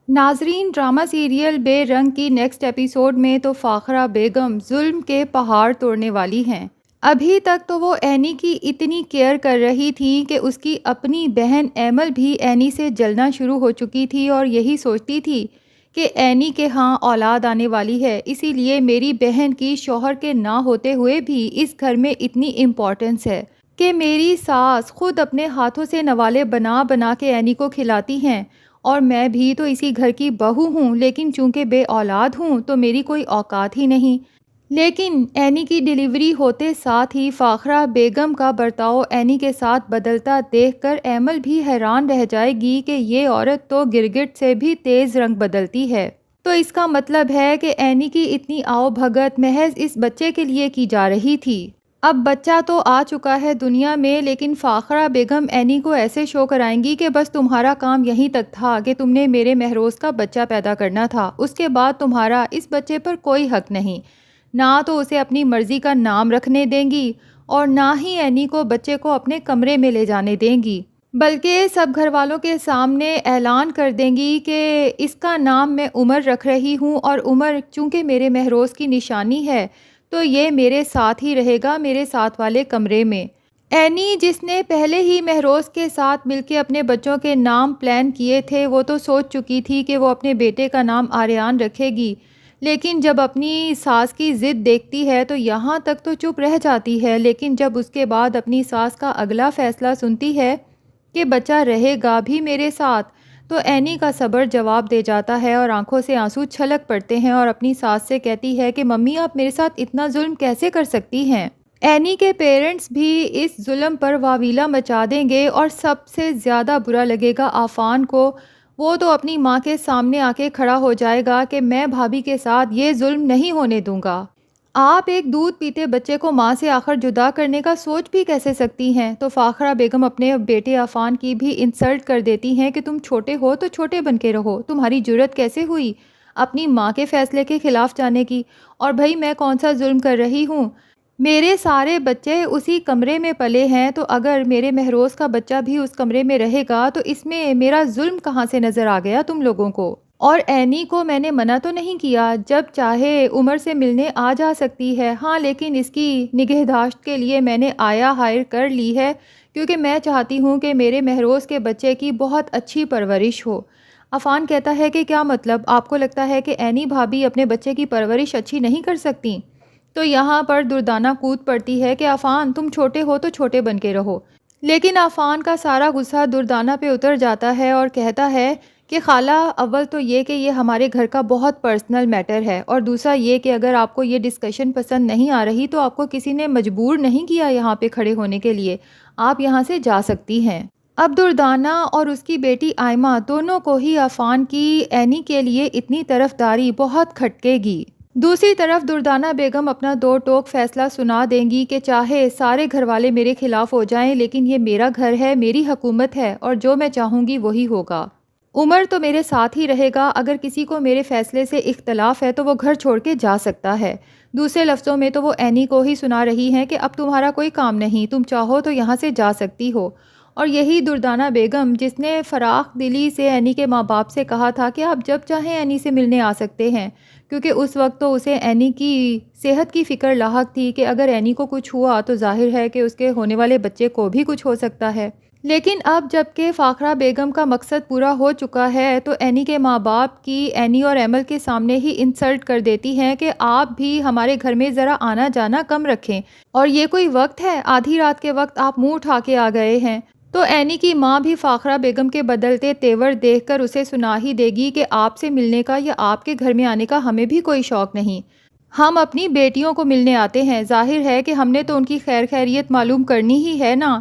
ناظرین، drama serial بے رنگ کی نیکسٹ ایپیسوڈ میں تو فاخرہ بیگم ظلم کے پہاڑ توڑنے والی ہیں۔ ابھی تک تو وہ اینی کی اتنی کیئر کر رہی تھیں کہ اس کی اپنی بہن ایمل بھی اینی سے جلنا شروع ہو چکی تھی اور یہی سوچتی تھی کہ اینی کے ہاں اولاد آنے والی ہے، اسی لیے میری بہن کی شوہر کے نہ ہوتے ہوئے بھی اس گھر میں اتنی امپورٹنس ہے کہ میری ساس خود اپنے ہاتھوں سے نوالے بنا بنا کے اینی کو کھلاتی ہیں، اور میں بھی تو اسی گھر کی بہو ہوں، لیکن چونکہ بے اولاد ہوں تو میری کوئی اوقات ہی نہیں۔ لیکن اینی کی ڈیلیوری ہوتے ساتھ ہی فاخرہ بیگم کا برتاؤ اینی کے ساتھ بدلتا دیکھ کر ایمل بھی حیران رہ جائے گی کہ یہ عورت تو گرگٹ سے بھی تیز رنگ بدلتی ہے۔ تو اس کا مطلب ہے کہ اینی کی اتنی آؤ بھگت محض اس بچے کے لیے کی جا رہی تھی۔ اب بچہ تو آ چکا ہے دنیا میں، لیکن فاخرہ بیگم اینی کو ایسے شو کرائیں گی کہ بس تمہارا کام یہیں تک تھا کہ تم نے میرے مہروز کا بچہ پیدا کرنا تھا، اس کے بعد تمہارا اس بچے پر کوئی حق نہیں، نہ تو اسے اپنی مرضی کا نام رکھنے دیں گی اور نہ ہی اینی کو بچے کو اپنے کمرے میں لے جانے دیں گی، بلکہ سب گھر والوں کے سامنے اعلان کر دیں گی کہ اس کا نام میں عمر رکھ رہی ہوں، اور عمر چونکہ میرے مہروز کی نشانی ہے تو یہ میرے ساتھ ہی رہے گا، میرے ساتھ والے کمرے میں۔ اینی جس نے پہلے ہی مہروز کے ساتھ مل کے اپنے بچوں کے نام پلان کیے تھے، وہ تو سوچ چکی تھی کہ وہ اپنے بیٹے کا نام آریان رکھے گی، لیکن جب اپنی ساس کی ضد دیکھتی ہے تو یہاں تک تو چپ رہ جاتی ہے، لیکن جب اس کے بعد اپنی ساس کا اگلا فیصلہ سنتی ہے کہ بچہ رہے گا بھی میرے ساتھ، تو اینی کا صبر جواب دے جاتا ہے اور آنکھوں سے آنسو چھلک پڑتے ہیں اور اپنی ساس سے کہتی ہے کہ ممی آپ میرے ساتھ اتنا ظلم کیسے کر سکتی ہیں۔ اینی کے پیرنٹس بھی اس ظلم پر واویلا مچا دیں گے اور سب سے زیادہ برا لگے گا عفان کو، وہ تو اپنی ماں کے سامنے آ کے کھڑا ہو جائے گا کہ میں بھابھی کے ساتھ یہ ظلم نہیں ہونے دوں گا۔ آپ ایک دودھ پیتے بچے کو ماں سے آخر جدا کرنے کا سوچ بھی کیسے سکتی ہیں؟ تو فاخرہ بیگم اپنے بیٹے عفان کی بھی انسلٹ کر دیتی ہیں کہ تم چھوٹے ہو تو چھوٹے بن کے رہو، تمہاری جرت کیسے ہوئی اپنی ماں کے فیصلے کے خلاف جانے کی؟ اور بھائی میں کون سا ظلم کر رہی ہوں؟ میرے سارے بچے اسی کمرے میں پلے ہیں، تو اگر میرے مہروز کا بچہ بھی اس کمرے میں رہے گا تو اس میں میرا ظلم کہاں سے نظر آ گیا تم لوگوں کو؟ اور اینی کو میں نے منع تو نہیں کیا، جب چاہے عمر سے ملنے آ جا سکتی ہے، ہاں لیکن اس کی نگہداشت کے لیے میں نے آیا ہائر کر لی ہے، کیونکہ میں چاہتی ہوں کہ میرے مہروز کے بچے کی بہت اچھی پرورش ہو۔ عفان کہتا ہے کہ کیا مطلب، آپ کو لگتا ہے کہ اینی بھابی اپنے بچے کی پرورش اچھی نہیں کر سکتی؟ تو یہاں پر دردانہ کود پڑتی ہے کہ عفان تم چھوٹے ہو تو چھوٹے بن کے رہو، لیکن عفان کا سارا غصہ دردانہ پہ اتر جاتا ہے اور کہتا ہے کہ خالہ اول تو یہ کہ یہ ہمارے گھر کا بہت پرسنل میٹر ہے، اور دوسرا یہ کہ اگر آپ کو یہ ڈسکشن پسند نہیں آ رہی تو آپ کو کسی نے مجبور نہیں کیا یہاں پہ کھڑے ہونے کے لیے، آپ یہاں سے جا سکتی ہیں۔ اب دردانہ اور اس کی بیٹی آئمہ دونوں کو ہی عفان کی اینی کے لیے اتنی طرفداری بہت کھٹکے گی۔ دوسری طرف دردانہ بیگم اپنا دو ٹوک فیصلہ سنا دیں گی کہ چاہے سارے گھر والے میرے خلاف ہو جائیں، لیکن یہ میرا گھر ہے، میری حکومت ہے، اور جو میں چاہوں گی وہی ہوگا۔ عمر تو میرے ساتھ ہی رہے گا، اگر کسی کو میرے فیصلے سے اختلاف ہے تو وہ گھر چھوڑ کے جا سکتا ہے۔ دوسرے لفظوں میں تو وہ اینی کو ہی سنا رہی ہیں کہ اب تمہارا کوئی کام نہیں، تم چاہو تو یہاں سے جا سکتی ہو۔ اور یہی دردانہ بیگم جس نے فراخ دلی سے اینی کے ماں باپ سے کہا تھا کہ آپ جب چاہیں اینی سے ملنے آ سکتے ہیں، کیونکہ اس وقت تو اسے اینی کی صحت کی فکر لاحق تھی کہ اگر اینی کو کچھ ہوا تو ظاہر ہے کہ اس کے ہونے والے بچے کو بھی کچھ ہو سکتا ہے۔ لیکن اب جب کہ فاخرہ بیگم کا مقصد پورا ہو چکا ہے تو اینی کے ماں باپ کی اینی اور ایمل کے سامنے ہی انسلٹ کر دیتی ہیں کہ آپ بھی ہمارے گھر میں ذرا آنا جانا کم رکھیں، اور یہ کوئی وقت ہے آدھی رات کے وقت آپ منہ اٹھا کے آ گئے ہیں؟ تو اینی کی ماں بھی فاخرہ بیگم کے بدلتے تیور دیکھ کر اسے سنا ہی دے گی کہ آپ سے ملنے کا یا آپ کے گھر میں آنے کا ہمیں بھی کوئی شوق نہیں، ہم اپنی بیٹیوں کو ملنے آتے ہیں، ظاہر ہے کہ ہم نے تو ان کی خیر خیریت معلوم کرنی ہی ہے نا،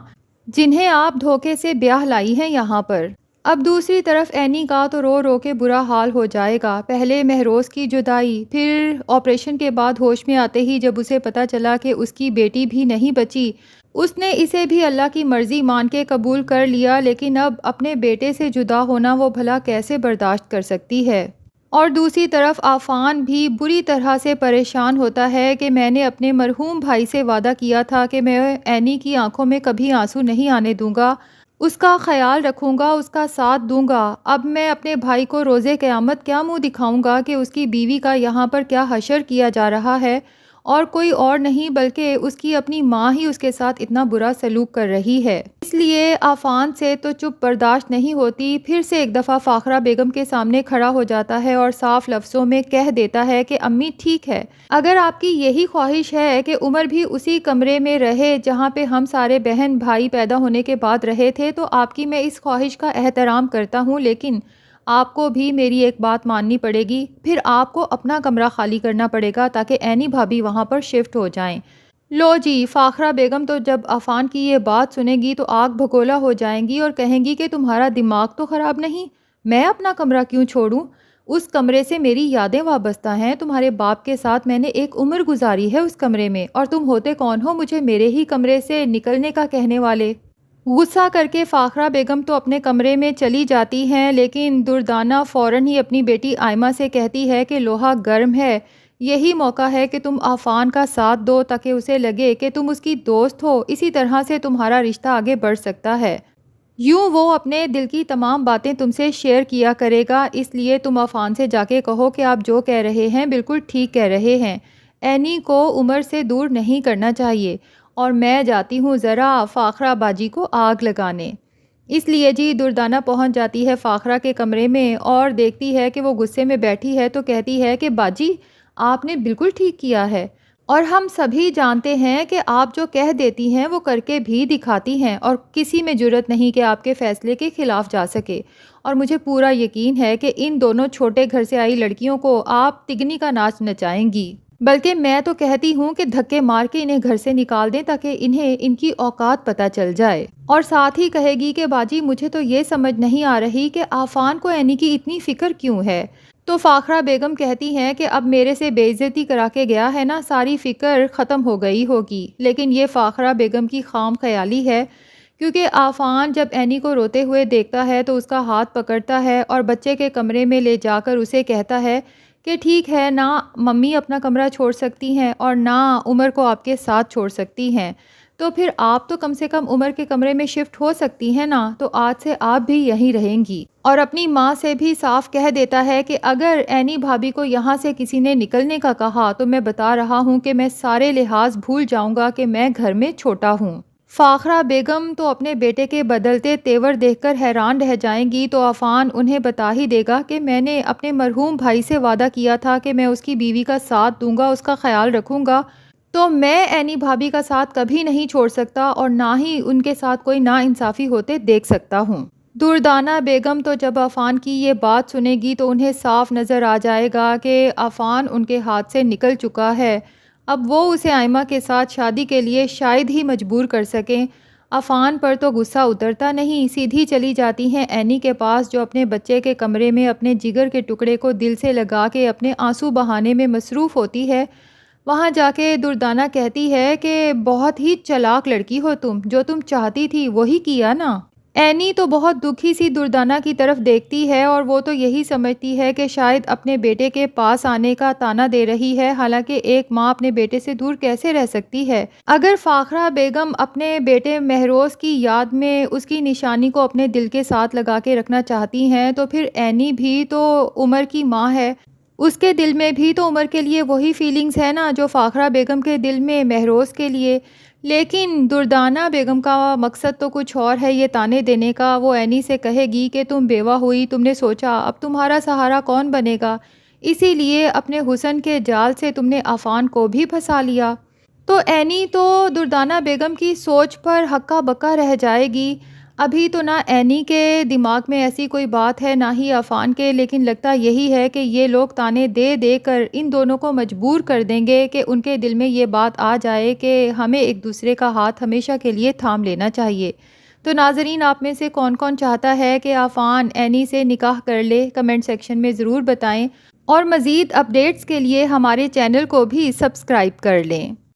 جنہیں آپ دھوکے سے بیاہ لائی ہیں یہاں پر۔ اب دوسری طرف اینی کا تو رو رو کے برا حال ہو جائے گا، پہلے مہروز کی جدائی، پھر آپریشن کے بعد ہوش میں آتے ہی جب اسے پتہ چلا کہ اس کی بیٹی بھی نہیں بچی، اس نے اسے بھی اللہ کی مرضی مان کے قبول کر لیا، لیکن اب اپنے بیٹے سے جدا ہونا وہ بھلا کیسے برداشت کر سکتی ہے؟ اور دوسری طرف عفان بھی بری طرح سے پریشان ہوتا ہے کہ میں نے اپنے مرحوم بھائی سے وعدہ کیا تھا کہ میں اینی کی آنکھوں میں کبھی آنسو نہیں آنے دوں گا، اس کا خیال رکھوں گا، اس کا ساتھ دوں گا۔ اب میں اپنے بھائی کو روز قیامت کیا منہ دکھاؤں گا کہ اس کی بیوی کا یہاں پر کیا حشر کیا جا رہا ہے، اور کوئی اور نہیں بلکہ اس کی اپنی ماں ہی اس کے ساتھ اتنا برا سلوک کر رہی ہے۔ اس لیے عفان سے تو چپ برداشت نہیں ہوتی، پھر سے ایک دفعہ فاخرہ بیگم کے سامنے کھڑا ہو جاتا ہے اور صاف لفظوں میں کہہ دیتا ہے کہ امی ٹھیک ہے، اگر آپ کی یہی خواہش ہے کہ عمر بھی اسی کمرے میں رہے جہاں پہ ہم سارے بہن بھائی پیدا ہونے کے بعد رہے تھے، تو آپ کی میں اس خواہش کا احترام کرتا ہوں، لیکن آپ کو بھی میری ایک بات ماننی پڑے گی، پھر آپ کو اپنا کمرہ خالی کرنا پڑے گا تاکہ عینی بھابھی وہاں پر شفٹ ہو جائیں۔ لو جی، فاخرہ بیگم تو جب عفان کی یہ بات سنے گی تو آگ بھگولا ہو جائیں گی اور کہیں گی کہ تمہارا دماغ تو خراب نہیں، میں اپنا کمرہ کیوں چھوڑوں؟ اس کمرے سے میری یادیں وابستہ ہیں، تمہارے باپ کے ساتھ میں نے ایک عمر گزاری ہے اس کمرے میں، اور تم ہوتے کون ہو مجھے میرے ہی کمرے سے نکلنے کا کہنے والے؟ غصہ کر کے فاخرہ بیگم تو اپنے کمرے میں چلی جاتی ہیں، لیکن دردانہ فوراً ہی اپنی بیٹی آئمہ سے کہتی ہے کہ لوہا گرم ہے، یہی موقع ہے کہ تم عفان کا ساتھ دو تاکہ اسے لگے کہ تم اس کی دوست ہو، اسی طرح سے تمہارا رشتہ آگے بڑھ سکتا ہے۔ یوں وہ اپنے دل کی تمام باتیں تم سے شیئر کیا کرے گا، اس لیے تم عفان سے جا کے کہو کہ آپ جو کہہ رہے ہیں بالکل ٹھیک کہہ رہے ہیں، عینی کو عمر سے دور نہیں کرنا چاہیے، اور میں جاتی ہوں ذرا فاخرہ باجی کو آگ لگانے۔ اس لیے جی دردانہ پہنچ جاتی ہے فاخرہ کے کمرے میں اور دیکھتی ہے کہ وہ غصے میں بیٹھی ہے تو کہتی ہے کہ باجی آپ نے بالکل ٹھیک کیا ہے، اور ہم سبھی جانتے ہیں کہ آپ جو کہہ دیتی ہیں وہ کر کے بھی دکھاتی ہیں، اور کسی میں جرأت نہیں کہ آپ کے فیصلے کے خلاف جا سکے، اور مجھے پورا یقین ہے کہ ان دونوں چھوٹے گھر سے آئی لڑکیوں کو آپ تگنی کا ناچ نچائیں گی، بلکہ میں تو کہتی ہوں کہ دھکے مار کے انہیں گھر سے نکال دیں تاکہ انہیں ان کی اوقات پتہ چل جائے، اور ساتھ ہی کہے گی کہ باجی مجھے تو یہ سمجھ نہیں آ رہی کہ عفان کو عینی کی اتنی فکر کیوں ہے۔ تو فاخرہ بیگم کہتی ہیں کہ اب میرے سے بے عزتی کرا کے گیا ہے نا، ساری فکر ختم ہو گئی ہوگی، لیکن یہ فاخرہ بیگم کی خام خیالی ہے، کیونکہ عفان جب عینی کو روتے ہوئے دیکھتا ہے تو اس کا ہاتھ پکڑتا ہے اور بچے کے کمرے میں لے جا کر اسے کہتا ہے کہ ٹھیک ہے، نہ ممی اپنا کمرہ چھوڑ سکتی ہیں اور نہ عمر کو آپ کے ساتھ چھوڑ سکتی ہیں، تو پھر آپ تو کم سے کم عمر کے کمرے میں شفٹ ہو سکتی ہیں نا، تو آج سے آپ بھی یہیں رہیں گی۔ اور اپنی ماں سے بھی صاف کہہ دیتا ہے کہ اگر عینی بھابھی کو یہاں سے کسی نے نکلنے کا کہا تو میں بتا رہا ہوں کہ میں سارے لحاظ بھول جاؤں گا کہ میں گھر میں چھوٹا ہوں۔ فاخرہ بیگم تو اپنے بیٹے کے بدلتے تیور دیکھ کر حیران رہ جائیں گی، تو عفان انہیں بتا ہی دے گا کہ میں نے اپنے مرحوم بھائی سے وعدہ کیا تھا کہ میں اس کی بیوی کا ساتھ دوں گا، اس کا خیال رکھوں گا، تو میں عینی بھابھی کا ساتھ کبھی نہیں چھوڑ سکتا اور نہ ہی ان کے ساتھ کوئی ناانصافی ہوتے دیکھ سکتا ہوں۔ دردانہ بیگم تو جب عفان کی یہ بات سنے گی تو انہیں صاف نظر آ جائے گا کہ عفان ان کے ہاتھ سے نکل چکا ہے، اب وہ اسے آئمہ کے ساتھ شادی کے لیے شاید ہی مجبور کر سکیں۔ عفان پر تو غصہ اترتا نہیں، سیدھی چلی جاتی ہیں عینی کے پاس جو اپنے بچے کے کمرے میں اپنے جگر کے ٹکڑے کو دل سے لگا کے اپنے آنسو بہانے میں مصروف ہوتی ہے۔ وہاں جا کے دردانہ کہتی ہے کہ بہت ہی چلاک لڑکی ہو تم، جو تم چاہتی تھی وہی کیا نا۔ عینی تو بہت دکھی سی دردانہ کی طرف دیکھتی ہے اور وہ تو یہی سمجھتی ہے کہ شاید اپنے بیٹے کے پاس آنے کا طعنہ دے رہی ہے، حالانکہ ایک ماں اپنے بیٹے سے دور کیسے رہ سکتی ہے۔ اگر فاخرہ بیگم اپنے بیٹے مہروز کی یاد میں اس کی نشانی کو اپنے دل کے ساتھ لگا کے رکھنا چاہتی ہیں تو پھر عینی بھی تو عمر کی ماں ہے، اس کے دل میں بھی تو عمر کے لیے وہی فیلنگز ہے نا جو فاخرہ بیگم کے دل میں مہروز کے لیے۔ لیکن دردانہ بیگم کا مقصد تو کچھ اور ہے یہ طعنے دینے کا۔ وہ عینی سے کہے گی کہ تم بیوہ ہوئی، تم نے سوچا اب تمہارا سہارا کون بنے گا، اسی لیے اپنے حسن کے جال سے تم نے عفان کو بھی پھنسا لیا۔ تو عینی تو دردانہ بیگم کی سوچ پر ہکا بکا رہ جائے گی۔ ابھی تو نہ عینی کے دماغ میں ایسی کوئی بات ہے نہ ہی عفان کے، لیکن لگتا یہی ہے کہ یہ لوگ طعنے دے دے کر ان دونوں کو مجبور کر دیں گے کہ ان کے دل میں یہ بات آ جائے کہ ہمیں ایک دوسرے کا ہاتھ ہمیشہ کے لیے تھام لینا چاہیے۔ تو ناظرین، آپ میں سے کون کون چاہتا ہے کہ عفان عینی سے نکاح کر لے؟ کمنٹ سیکشن میں ضرور بتائیں، اور مزید اپڈیٹس کے لیے ہمارے چینل کو بھی سبسکرائب کر لیں۔